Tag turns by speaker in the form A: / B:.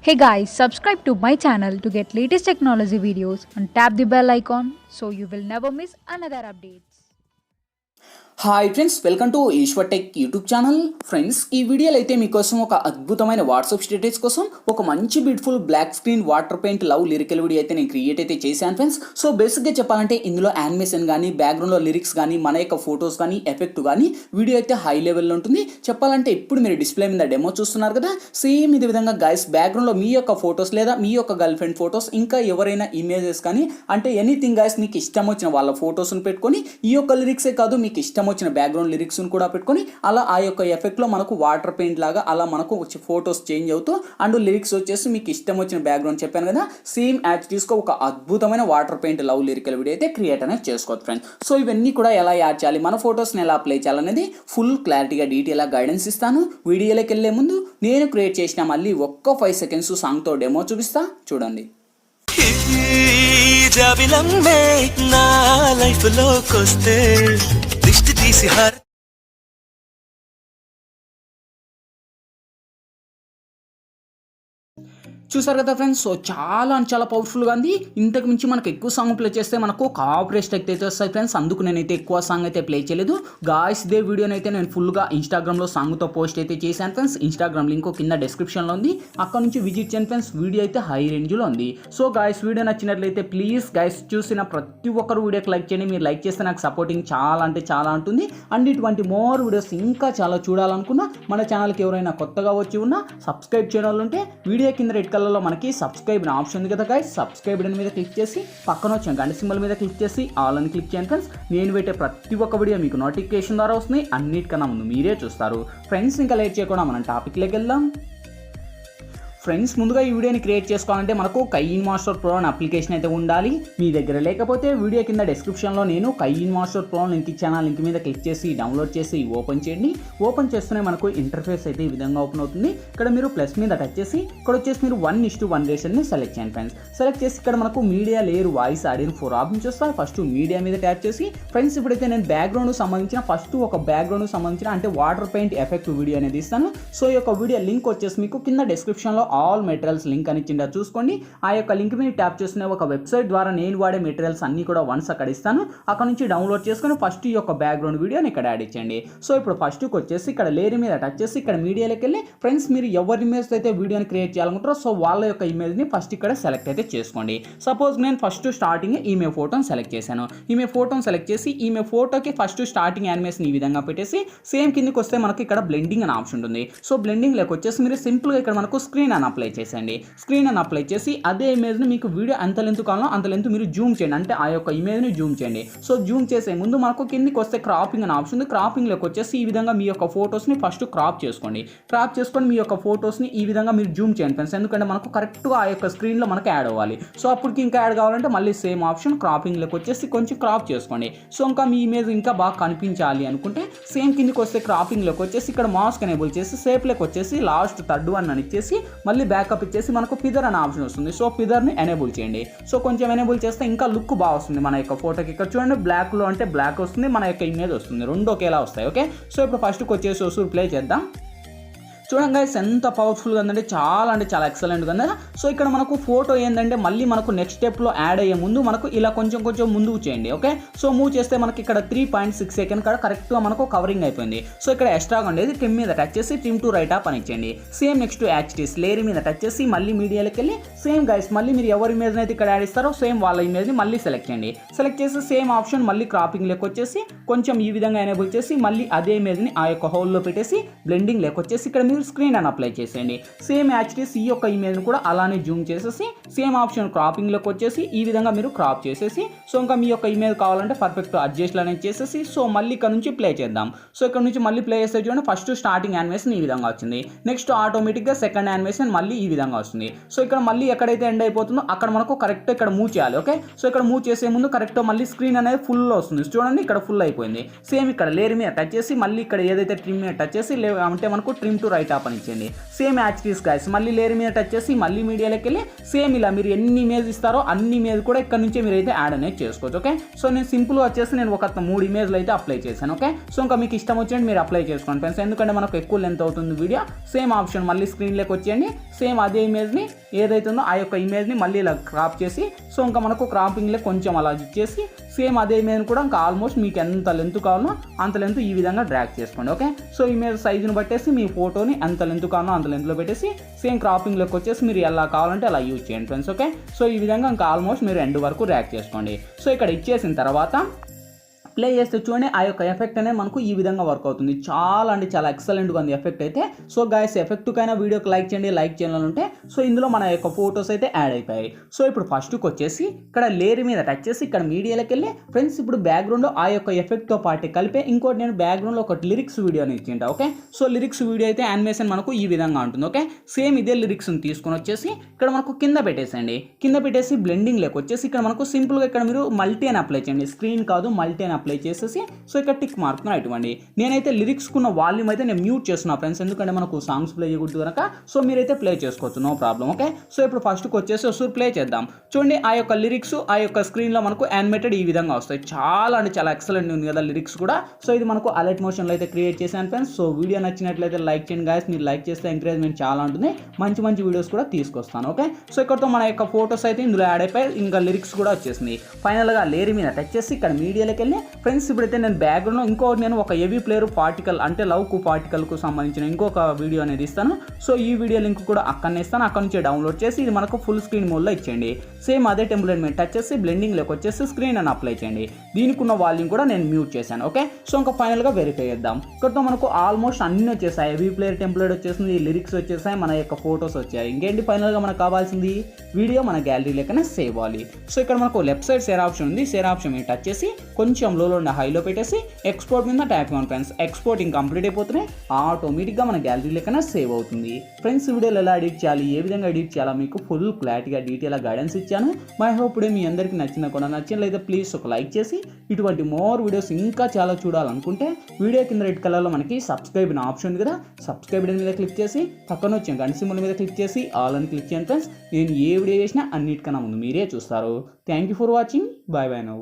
A: Hey guys, subscribe to my channel to get latest technology videos and tap the bell icon so you will never miss another updates.
B: Hi friends, welcome to Eshwar tech YouTube channel. Friends, ఈ వీడియోలో అయితే మీకోసం ఒక అద్భుతమైన WhatsApp status కోసం ఒక మంచి beautiful black screen water paint love lyrical video అయితే నేను క్రియేట్ అయితే చేశాను ఫ్రెండ్స్. సో బేసిక్గా చెప్పాలంటే ఇందులో యానిమేషన్ కానీ బ్యాక్గ్రౌండ్లో లిరిక్స్ కానీ మన యొక్క ఫొటోస్ కానీ ఎఫెక్ట్ కానీ వీడియో అయితే హై లెవెల్లో ఉంటుంది. చెప్పాలంటే ఇప్పుడు మీరు డిస్ప్లే మీద డెమో చూస్తున్నారు కదా, సేమ్ ఇదే విధంగా గైస్ బ్యాక్గ్రౌండ్లో మీ యొక్క ఫొటోస్ లేదా మీ యొక్క గర్ల్ ఫ్రెండ్ ఫొటోస్ ఇంకా ఎవరైనా ఇమేజెస్ కానీ అంటే ఎనీథింగ్ గైస్ మీకు ఇష్టం వచ్చిన వాళ్ళ ఫొటోస్ని పెట్టుకొని ఈ యొక్క లిరిక్సే కాదు మీకు ఇష్టం వచ్చిన బ్యాక్గ్రౌండ్ లిరిక్స్ కూడా పెట్టుకొని అలా ఆ యొక్క ఎఫెక్ట్ లో మనకు వాటర్ పెయింట్ లాగా అలా మనకు ఫొటోస్ చేంజ్ అవుతూ అండ్ లిరిక్స్ వచ్చేసి మీకు ఇష్టం వచ్చిన బ్యాక్గ్రౌండ్ చెప్పాను కదా, సేమ్ యాజ్ తీసుకో ఒక అద్భుతమైన water paint love lyrical video అయితే క్రియేట్ అనేది చేసుకోవచ్చు ఫ్రెండ్స్. సో ఇవన్నీ కూడా ఎలా యాడ్ చేయాలి, మన ఫొటోస్ని ఎలా అప్లై చేయాలనేది ఫుల్ క్లారిటీగా డీటెయిల్గా గైడెన్స్ ఇస్తాను. వీడియోలోకి వెళ్ళే ముందు నేను క్రియేట్ చేసిన మళ్ళీ ఒక్క 5 seconds సాంగ్తో డెమో చూపిస్తా, చూడండి.
C: జాబిలమ్మే నా లైఫ్ లోకొస్తే దిష్టి తీసి
B: చూసారు కదా ఫ్రెండ్స్, సో చాలా పవర్ఫుల్గా ఉంది. ఇంతకు మించి మనకు ఎక్కువ సాంగ్ ప్లే చేస్తే మనకు కాపీరైట్ స్ట్రైక్ అయితే వస్తాయి ఫ్రెండ్స్. అందుకు నేనైతే ఎక్కువ సాంగ్ అయితే ప్లే చేయలేదు. గాయ్స్, ఇదే వీడియోని అయితే నేను ఫుల్గా ఇన్స్టాగ్రామ్లో సాంగ్తో పోస్ట్ అయితే చేశాను ఫ్రెండ్స్. ఇన్స్టాగ్రామ్ లింక్ కింద డిస్క్రిప్షన్లో ఉంది, అక్కడ నుంచి విజిట్ చేయండి ఫ్రెండ్స్. వీడియో అయితే హై రేంజ్లో ఉంది. సో గాయ్స్, వీడియో నచ్చినట్లయితే ప్లీజ్ గాయ్స్ చూసిన ప్రతి ఒక్కరు వీడియోకి లైక్ చేయండి. మీరు లైక్ చేస్తే నాకు సపోర్టింగ్ చాలా అంటే చాలా ఉంటుంది. అండ్ ఇటువంటి మోర్ వీడియోస్ ఇంకా చాలా చూడాలనుకున్నా మన ఛానల్కి ఎవరైనా కొత్తగా వచ్చి ఉన్నా సబ్స్క్రైబ్ చేయడం వల్ల ఉంటే వీడియో కింద రెడ్ కలర్లో మనకి సబ్స్క్రైబ్ అనే ఆప్షన్ ఉంది కదా గైస్, సబ్స్క్రైబ్ బటన్ మీద క్లిక్ చేసి పక్కన వచ్చిన గంట సింబల్ మీద క్లిక్ చేసి ఆల్ అని క్లిక్ చేయండి ఫ్రెండ్స్. నేను పెట్టే ప్రతి ఒక్క వీడియో మీకు నోటిఫికేషన్ ద్వారా వస్తుంది, అన్నిటికన్నా ముందు మీరే చూస్తారు ఫ్రెండ్స్. ఇంకా లేట్ చేయకుండా మనం టాపిక్లోకి వెళ్దాం. ఫ్రెండ్స్, ముందుగా ఈ వీడియోని క్రియేట్ చేసుకోవాలంటే మనకు కైన్మాస్టర్ ప్రో అనే అప్లికేషన్ అయితే ఉండాలి. మీ దగ్గర లేకపోతే వీడియో కింద డిస్క్రిప్షన్లో నేను కైన్మాస్టర్ ప్రో లింక్ ఇచ్చాను, ఆ లింక్ మీద క్లిక్ చేసి డౌన్లోడ్ చేసి ఓపెన్ చేయండి. ఓపెన్ చేస్తూనే మనకు ఇంటర్ఫేస్ అయితే ఈ విధంగా ఓపెన్ అవుతుంది. ఇక్కడ మీరు ప్లస్ మీద టచ్ చేసి ఇక్కడ వచ్చేసి మీరు 1:1 రేషన్ని సెలెక్ట్ చేయండి ఫ్రెండ్స్. సెలెక్ట్ చేసి ఇక్కడ మనకు media layer voice audio 4 options వస్తాయి. ఫస్ట్ మీడియా మీద ట్యాప్ చేసి ఫ్రెండ్స్ ఇప్పుడైతే నేను బ్యాక్గ్రౌండ్ సంబంధించిన ఫస్ట్ ఒక బ్యాక్గ్రౌండ్ సంబంధించిన అంటే వాటర్ పెయింట్ ఎఫెక్ట్ వీడియో అనేది ఇస్తాను. సో ఈ యొక్క వీడియో లింక్ వచ్చేసి మీకు కింద డిస్క్రిప్షన్లో ఆల్ మెటీరియల్స్ లింక్ అని ఇచ్చిందా చూసుకోండి. ఆ యొక్క లింక్ మీద ట్యాప్ చేసిన ఒక వెబ్సైట్ ద్వారా నేను వాడే మెటీరియల్స్ అన్ని కూడా వన్స్ అక్కడ ఇస్తాను. అక్కడ నుంచి డౌన్లోడ్ చేసుకొని ఫస్ట్ ఈ యొక్క బ్యాక్గ్రౌండ్ వీడియోని ఇక్కడ యాడ్ ఇచ్చండి. సో ఇప్పుడు ఫస్ట్కి వచ్చేసి ఇక్కడ లేయర్ మీద టచ్ చేసి ఇక్కడ మీడియాలోకి వెళ్ళి ఫ్రెండ్స్ మీరు ఎవరి ఇమేజ్ అయితే వీడియోని క్రియేట్ చేయాలనుకుంటారో సో వాళ్ళ యొక్క ఇమేజ్ని ఫస్ట్ ఇక్కడ సెలెక్ట్ అయితే చేసుకోండి. సపోజ్ నేను ఫస్ట్ స్టార్టింగ్ ఈమె ఫోటోని సెలెక్ట్ చేశాను. ఈమె ఫోటోని సెలెక్ట్ చేసి ఈమె ఫోటోకి ఫస్ట్ స్టార్టింగ్ యానిమేషన్ ఈ విధంగా పెట్టేసి సేమ్ కిందకి వస్తే మనకి ఇక్కడ బ్లెండింగ్ అని ఆప్షన్ ఉంటుంది. సో బ్లెండింగ్ లేక వచ్చేసి మీరు సింపుల్గా ఇక్కడ మనకు స్క్రీన్ అని అప్లై చేసండి. స్క్రీన్ అని అప్లై చేసి అదే ఇమేజ్ని మీకు వీడియో ఎంత లెంత్ కావాలో అంత లెంత్ మీరు జూమ్ చేయండి, అంటే ఆ యొక్క ఇమేజ్ని జూమ్ చేయండి. సో జూమ్ చేసే ముందు మనకు కిందికి వస్తే క్రాపింగ్ అని ఆప్షన్ ఉంది. క్రాపింగ్లోకి వచ్చేసి ఈ విధంగా మీ యొక్క ఫొటోస్ని ఫస్ట్ క్రాప్ చేసుకోండి. క్రాప్ చేసుకొని మీ యొక్క ఫొటోస్ని ఈ విధంగా మీరు జూమ్ చేయండి ఫ్రెండ్స్, ఎందుకంటే మనకు కరెక్ట్గా ఆ యొక్క స్క్రీన్లో మనకు యాడ్ అవ్వాలి. సో అప్పటికి ఇంకా యాడ్ కావాలంటే మళ్ళీ సేమ్ ఆప్షన్ క్రాపింగ్లోకి వచ్చేసి కొంచెం క్రాప్ చేసుకోండి. సో ఇంకా మీ ఇమేజ్ ఇంకా బాగా కనిపించాలి అనుకుంటే సేమ్ కిందికి వస్తే క్రాపింగ్లోకి వచ్చేసి ఇక్కడ మాస్క్ ఎనేబుల్ చేసి సేప్లోకి వచ్చేసి లాస్ట్ థర్డ్ వన్ అని ఇచ్చేసి మళ్ళీ బ్యాకప్ ఇచ్చేసి మనకు పిదర్ అనే ఆప్షన్ వస్తుంది. సో పిదర్ని ఎనేబుల్ చేయండి. సో కొంచెం ఎనేబుల్ చేస్తే ఇంకా లుక్ బాగా వస్తుంది మన యొక్క ఫోటోకి. ఇక్కడ చూడండి బ్లాక్లో అంటే బ్లాక్ వస్తుంది, మన యొక్క ఇమేజ్ వస్తుంది, రెండు ఒకేలా వస్తాయి. ఓకే, సో ఇప్పుడు ఫస్ట్కి వచ్చేసి వస్తూ ప్లే చేద్దాం. చూడండి గైస్ ఎంత పవర్ఫుల్గా ఉందంటే చాలా ఎక్సలెంట్గా ఉంది. సో ఇక్కడ మనకు ఫోటో ఏంటంటే మళ్ళీ మనకు నెక్స్ట్ స్టెప్లో యాడ్ అయ్యే ముందు మనకు ఇలా కొంచెం ముందుకు చేయండి. ఓకే, సో మూవ్ చేస్తే మనకి ఇక్కడ 3.6 సెకండ్ కాడ కరెక్ట్గా మనకు కవరింగ్ అయిపోయింది. సో ఇక్కడ ఎక్స్ట్రాగా ఉండేది ట్రిమ్ మీద టచ్ చేసి ట్రిమ్ టు రైట్ ఆప్ అని ఇచ్చేయండి. సేమ్ నెక్స్ట్ యాక్టిస్ లేయర్ మీద టచ్ చేసి మళ్ళీ మీడియాలోకి వెళ్ళి సేమ్ గైస్ మళ్ళీ మీరు ఎవరి ఇమేజ్ని అయితే ఇక్కడ యాడ్ ఇస్తారో సేమ్ వాళ్ళ ఇమేజ్ని మళ్ళీ సెలెక్ట్ చేయండి. సెలెక్ట్ చేసి సేమ్ ఆప్షన్ మళ్ళీ క్రాపింగ్ లెక్క వచ్చేసి కొంచెం ఈ విధంగా ఎనేబుల్ చేసి మళ్ళీ అదే ఇమేజ్ని ఆ యొక్క హోల్లో పెట్టేసి బ్లెండింగ్ లెక్క వచ్చేసి ఇక్కడ స్క్రీన్ అని అప్లై చేసేయండి. సేమ్ యాక్చువల్లీ ఈ యొక్క ఇమేజ్ కూడా అలానే జూమ్ చేసేసి సేమ్ ఆప్షన్ క్రాపింగ్లోకి వచ్చేసి ఈ విధంగా మీరు క్రాప్ చేసేసి సో ఇంకా మీ యొక్క ఇమేజ్ కావాలంటే పర్ఫెక్ట్ అడ్జస్ట్ అనేది చేసేసి సో మళ్ళీ ఇక్కడ నుంచి ప్లే చేద్దాం. సో ఇక్కడ నుంచి మళ్ళీ ప్లే చేస్తే చూడండి ఫస్ట్ స్టార్టింగ్ యానిమేషన్ ఈ విధంగా వచ్చింది. నెక్స్ట్ ఆటోమేటిక్గా సెకండ్ యానిమేషన్ మళ్ళీ ఈ విధంగా వస్తుంది. సో ఇక్కడ మళ్ళీ ఎక్కడైతే ఎండ్ అయిపోతుందో అక్కడ మనకు కరెక్ట్ ఇక్కడ మూవ్ చేయాలి. ఓకే, సో ఇక్కడ మూవ్ చేసే ముందు కరెక్ట్ మళ్ళీ స్క్రీన్ అనేది ఫుల్ వస్తుంది. చూడండి ఇక్కడ ఫుల్ అయిపోయింది. సేమ్ ఇక్కడ లేయర్ మీద టచ్ చేసి మళ్ళీ ఇక్కడ ఏదైతే ట్రిమ్ మీద టచ్ చేసి అంటే మనకు ట్రిమ్ టు రైట్ రైట్ ఆప్ అని ఇచ్చేయండి. సేమ్ యాక్టివ్స్ గైస్ మళ్ళీ లేయర్ మీద టచ్ చేసి మళ్ళీ మీడియాలోకి వెళ్ళి సేమ్ ఇలా మీరు ఎన్ని ఇమేజ్ ఇస్తారో అన్ని ఇమేజ్ కూడా ఇక్కడ నుంచే మీరు అయితే యాడ్ అనేది చేసుకోవచ్చు. ఓకే, సో నేను సింపుల్గా వచ్చేసి నేను ఒక 3 ఇమేజ్లు అయితే అప్లై చేశాను. ఓకే, సో ఇంకా మీకు ఇష్టం వచ్చినట్టు మీరు అప్లై చేసుకోండి ఫ్రెండ్స్, ఎందుకంటే మనకు ఎక్కువ లెంత్ అవుతుంది వీడియో. సేమ్ ఆప్షన్ మళ్ళీ స్క్రీన్లోకి వచ్చేయండి. సేమ్ అదే ఇమేజ్ని ఏదైతే ఉందో ఆ యొక్క ఇమేజ్ని మళ్ళీ ఇలా క్రాప్ చేసి సో ఇంకా మనకు క్రాపింగ్లో కొంచెం అలా ఇచ్చేసి సేమ్ అదే ఇమేజ్ని కూడా ఇంకా ఆల్మోస్ట్ మీకు ఎంత లెంత్ కావాలో అంత లెంత్ ఈ విధంగా డ్రాగ్ చేసుకోండి. ఓకే, సో ఇమేజ్ సైజుని బట్టేసి మీ ఫోటోని ఎంత లెంత్ కావాలో అంత లెంత్లో పెట్టేసి సేమ్ క్రాపింగ్లోకి వచ్చేసి మీరు ఎలా కావాలంటే అలా యూజ్ చేయండి ఫ్రెండ్స్. ఓకే, సో ఈ విధంగా ఇంకా ఆల్మోస్ట్ మీరు ఎండ్ వరకు డ్రాగ్ చేసుకోండి. సో ఇక్కడ ఇచ్చేసిన తర్వాత ప్లే చేస్తే చూడండి ఆ యొక్క ఎఫెక్ట్ అనేది మనకు ఈ విధంగా వర్క్ అవుతుంది. చాలా అంటే చాలా ఎక్సలెంట్గా ఉంది ఎఫెక్ట్ అయితే. సో గైస్ ఎఫెక్ట్కైనా వీడియోకి లైక్ చేయండి, లైక్ చేయాలంటే సో ఇందులో మన యొక్క ఫొటోస్ అయితే యాడ్ అయిపోయాయి. సో ఇప్పుడు ఫస్ట్కి వచ్చేసి ఇక్కడ లేయర్ మీద టచ్ చేసి ఇక్కడ మీడియాలోకి వెళ్ళి ఫ్రెండ్స్ ఇప్పుడు బ్యాక్గ్రౌండ్లో ఆ యొక్క ఎఫెక్ట్తో పాటు కలిపే ఇంకోటి నేను బ్యాక్గ్రౌండ్లో ఒక లిరిక్స్ వీడియోని ఇచ్చింట. ఓకే, సో లిరిక్స్ వీడియో అయితే యానిమేషన్ మనకు ఈ విధంగా ఉంటుంది. ఓకే, సేమ్ ఇదే లిరిక్స్ని తీసుకొని వచ్చేసి ఇక్కడ మనకు కింద పెట్టేసండి. కింద పెట్టేసి బ్లెండింగ్ లేక వచ్చేసి ఇక్కడ మనకు సింపుల్గా ఇక్కడ మీరు మల్టీ అని అప్లై చేయండి. స్క్రీన్ కాదు మల్టీ అని అప్లై చేసేసి సో ఇక్కడ టిక్ మార్క్ను ఇవ్వండి. నేనైతే లిరిక్స్ కున్న వాల్యూమ్ అయితే నేను మ్యూట్ చేస్తున్నా ఫ్రెండ్స్, ఎందుకంటే మనకు సాంగ్స్ ప్లే చేయకూడదు కనుక. సో మీరైతే ప్లే చేసుకోవచ్చు, నో ప్రాబ్లం. ఓకే, సో ఇప్పుడు ఫస్ట్కి వచ్చేసి ఒకసారి ప్లే చేద్దాం. చూడండి ఆ యొక్క లిరిక్స్ ఆ యొక్క స్క్రీన్లో మనకు యానిమేటెడ్ ఈ విధంగా వస్తాయి. చాలా అంటే చాలా ఎక్సలెంట్ ఉంది కదా లిరిక్స్ కూడా. సో ఇది మనకు అలర్ట్ మోషన్లో అయితే క్రియేట్ చేశాను ఫ్రెండ్స్. సో వీడియో నచ్చినట్లయితే లైక్ చేయండి గాయస్, మీరు లైక్ చేస్తే ఎంకరేజ్మెంట్ చాలా ఉంటుంది, మంచి మంచి వీడియోస్ కూడా తీసుకొస్తాను. ఓకే, సో ఇక్కడతో మన యొక్క ఫోటోస్ అయితే ఇందులో యాడ్ అయిపోయి ఇంకా లిరిక్స్ కూడా వచ్చేసింది. ఫైనల్గా లేయర్ మీద టచ్ చేసి ఇక్కడ మీడియాలోకి వెళ్ళి ఫ్రెండ్స్ ఇప్పుడైతే నేను బ్యాక్గ్రౌండ్లో నేను ఒక హెవీ ప్లేయర్ పార్టికల్ అంటే లవ్కు పార్టికల్కు సంబంధించిన ఇంకొక వీడియో అనేది ఇస్తాను. సో ఈ వీడియో లింక్ కూడా అక్కడనే ఇస్తాను, అక్కడ నుంచి డౌన్లోడ్ చేసి ఇది మనకు ఫుల్ స్క్రీన్ మోడ్లో ఇచ్చేయండి. సేమ్ అదే టెంప్లెట్ మీద టచ్ చేసి బ్లెండింగ్లోకి వచ్చేసి స్క్రీన్ అని అప్లై చేయండి. దీనికి ఉన్న వాల్యూమ్ కూడా నేను మ్యూట్ చేశాను. ఓకే, సో ఇంకా ఫైనల్గా వెరిఫై చేద్దాం. ఇక్కడతో మనకు ఆల్మోస్ట్ అన్ని వచ్చేసాయి. హెవీ ప్లేయర్ టెంప్లెట్ వచ్చేసింది, లిరిక్స్ వచ్చేసాయి, మన యొక్క ఫోటోస్ వచ్చాయి. ఇంకేంటి ఫైనల్గా మనకు కావాల్సింది వీడియో మన గ్యాలరీ లెక్కనే సేవ్ అవ్వాలి. సో ఇక్కడ మనకు లెఫ్ట్ సైడ్ షేర్ ఆప్షన్ ఉంది. షేర్ ఆప్షన్ మీద టచ్ చేసి కొంచెం లోలో ఉన్న హైలో పెట్టేసి ఎక్స్పోర్ట్ మీద ట్యాప్ ఇవ్వండి ఫ్రెండ్స్. ఎక్స్పోర్టింగ్ కంప్లీట్ అయిపోతేనే ఆటోమేటిక్గా మన గ్యాలరీ లెక్కన సేవ్ అవుతుంది. ఫ్రెండ్స్ వీడియోలు ఎలా ఎడిట్ చేయాలి, ఏ విధంగా ఎడిట్ చేయాలో మీకు ఫుల్ క్లారిటీగా డీటెయిల్గా గైడెన్స్ ఇచ్చాను. మై హోప్ ఇప్పుడే మీ అందరికీ నచ్చిన కూడా నచ్చినట్లయితే ప్లీజ్ ఒక లైక్ చేసి ఇటువంటి మోర్ వీడియోస్ ఇంకా చాలా చూడాలనుకుంటే వీడియో కింద రెడ్ కలర్లో మనకి సబ్స్క్రైబ్ అనే ఆప్షన్ ఉంది కదా, సబ్స్క్రైబ్ మీద క్లిక్ చేసి పక్కన వచ్చే గంట సింబల్ మీద క్లిక్ చేసి ఆల్ అని క్లిక్ చేయండి ఫ్రెండ్స్. నేను ఏ వీడియో చేసినా అన్నిటికన్నా ముందు మీరే చూస్తారు. Thank you for watching. Bye bye now.